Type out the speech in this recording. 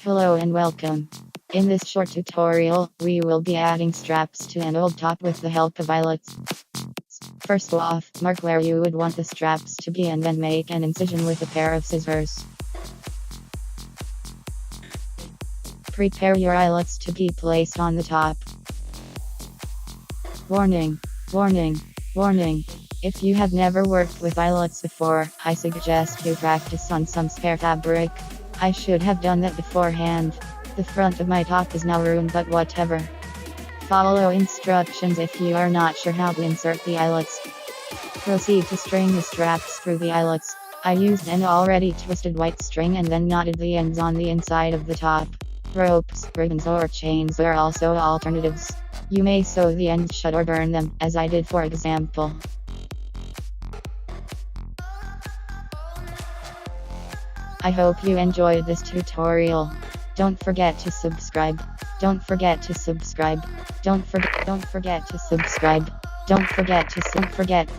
Hello and welcome. In this short tutorial, we will be adding straps to an old top with the help of eyelets. First off, mark where you would want the straps to be and then make an incision with a pair of scissors. Prepare your eyelets to be placed on the top. Warning, warning, warning. If you have never worked with eyelets before, I suggest you practice on some spare fabric. I should have done that beforehand. The front of my top is now ruined, but whatever. Follow instructions if you are not sure how to insert the eyelets. Proceed to string the straps through the eyelets. I used an already twisted white string and then knotted the ends on the inside of the top. Ropes, ribbons or chains are also alternatives. You may sew the ends shut or burn them, as I did for example. I hope you enjoyed this tutorial. Don't forget to subscribe. Don't forget to subscribe. Don't forget to subscribe. Don't forget.